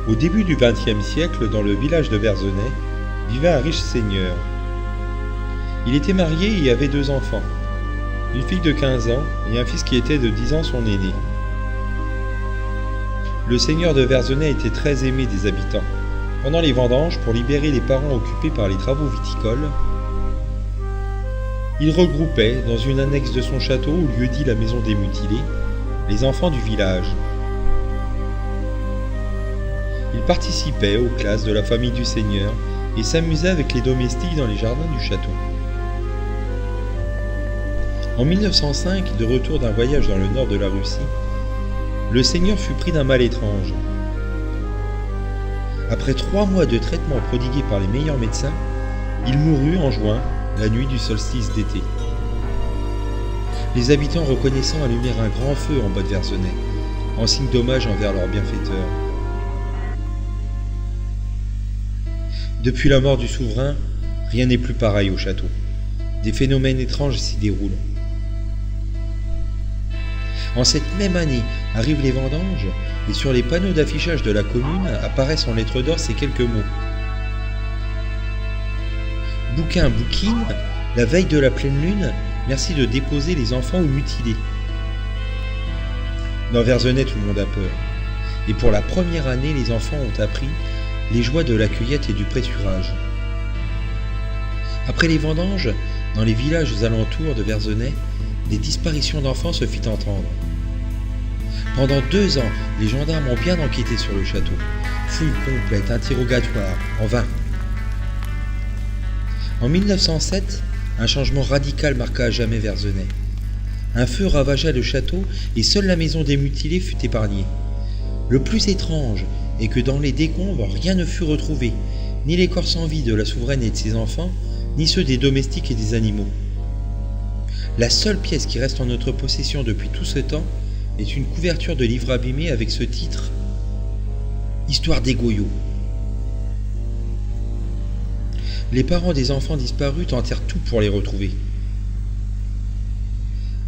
Au début du XXe siècle, dans le village de Verzenay, vivait un riche seigneur. Il était marié et avait 2 enfants, une fille de 15 ans et un fils qui était de 10 ans, son aîné. Le seigneur de Verzenay était très aimé des habitants. Pendant les vendanges, pour libérer les parents occupés par les travaux viticoles, il regroupait, dans une annexe de son château, au lieu dit la maison des mutilés, les enfants du village. Il participait aux classes de la famille du seigneur et s'amusait avec les domestiques dans les jardins du château. En 1905, de retour d'un voyage dans le nord de la Russie, le seigneur fut pris d'un mal étrange. Après 3 mois de traitement prodigués par les meilleurs médecins, il mourut en juin, la nuit du solstice d'été. Les habitants reconnaissant allumèrent un grand feu en bas de Verzenay, en signe d'hommage envers leur bienfaiteur. Depuis la mort du souverain, rien n'est plus pareil au château. Des phénomènes étranges s'y déroulent. En cette même année arrivent les vendanges et sur les panneaux d'affichage de la commune apparaissent en lettres d'or ces quelques mots. Bouquin, bouquine, la veille de la pleine lune, merci de déposer les enfants ou mutilés. Dans Verzenay, tout le monde a peur. Et pour la première année, les enfants ont appris les joies de la cueillette et du pâturage. Après les vendanges, dans les villages alentours de Verzenay, des disparitions d'enfants se fit entendre. Pendant 2 ans, les gendarmes ont bien enquêté sur le château. Fouille complète, interrogatoire, en vain. En 1907, un changement radical marqua à jamais Verzenay. Un feu ravagea le château et seule la maison des mutilés fut épargnée. Le plus étrange est que dans les décombres, rien ne fut retrouvé, ni les corps sans vie de la souveraine et de ses enfants, ni ceux des domestiques et des animaux. La seule pièce qui reste en notre possession depuis tout ce temps est une couverture de livre abîmé avec ce titre « Histoire des Goyots ». Les parents des enfants disparus tentèrent tout pour les retrouver.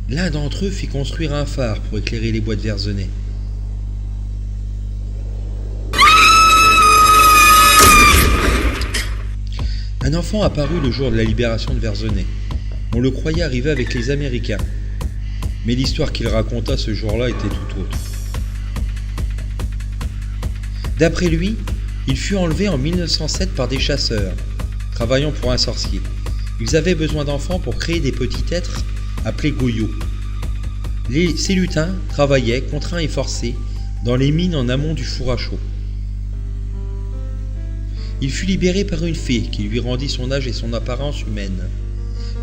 L'un d'entre eux fit construire un phare pour éclairer les bois de Verzenay. Un enfant apparut le jour de la libération de Verzenay. On le croyait arriver avec les Américains. Mais l'histoire qu'il raconta ce jour-là était tout autre. D'après lui, il fut enlevé en 1907 par des chasseurs, travaillant pour un sorcier. Ils avaient besoin d'enfants pour créer des petits êtres appelés goyots. Ces lutins travaillaient, contraints et forcés, dans les mines en amont du four à chaud. Il fut libéré par une fée qui lui rendit son âge et son apparence humaine.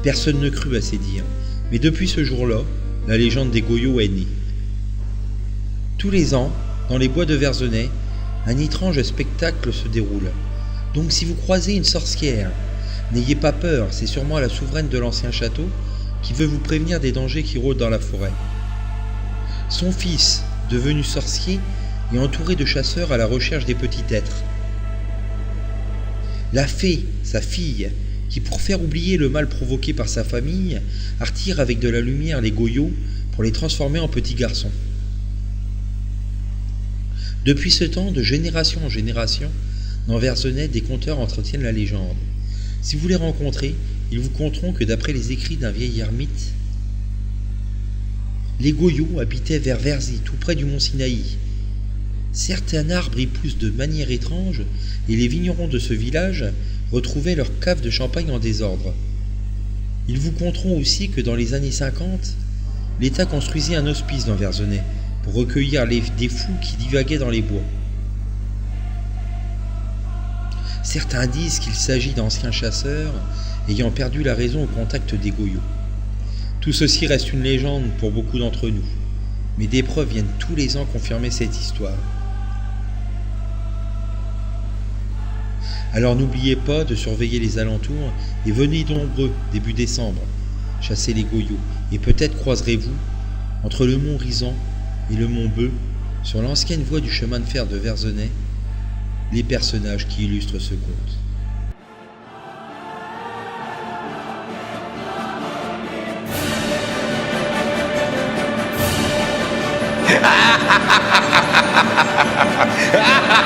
Personne ne crut à ses dires, mais depuis ce jour-là, la légende des Goyots est née. Tous les ans, dans les bois de Verzenay, un étrange spectacle se déroule. Donc si vous croisez une sorcière, n'ayez pas peur, c'est sûrement la souveraine de l'ancien château qui veut vous prévenir des dangers qui rôdent dans la forêt. Son fils, devenu sorcier, est entouré de chasseurs à la recherche des petits êtres. La fée, sa fille, qui pour faire oublier le mal provoqué par sa famille, attire avec de la lumière les goyots pour les transformer en petits garçons. Depuis ce temps, de génération en génération, dans Verzenay, des conteurs entretiennent la légende. Si vous les rencontrez, ils vous conteront que d'après les écrits d'un vieil ermite, les goyots habitaient vers Verzy, tout près du mont Sinaï. Certains arbres y poussent de manière étrange et les vignerons de ce village retrouvaient leur cave de champagne en désordre. Ils vous conteront aussi que dans les années 50, l'État construisit un hospice dans Verzenay pour recueillir des fous qui divaguaient dans les bois. Certains disent qu'il s'agit d'anciens chasseurs ayant perdu la raison au contact des goyots. Tout ceci reste une légende pour beaucoup d'entre nous, mais des preuves viennent tous les ans confirmer cette histoire. Alors n'oubliez pas de surveiller les alentours et venez nombreux début décembre chasser les goyots et peut-être croiserez-vous entre le mont Rizan et le mont Beu sur l'ancienne voie du chemin de fer de Verzenay les personnages qui illustrent ce conte. Ha ha ha ha ha ha ha ha ha ha ha ha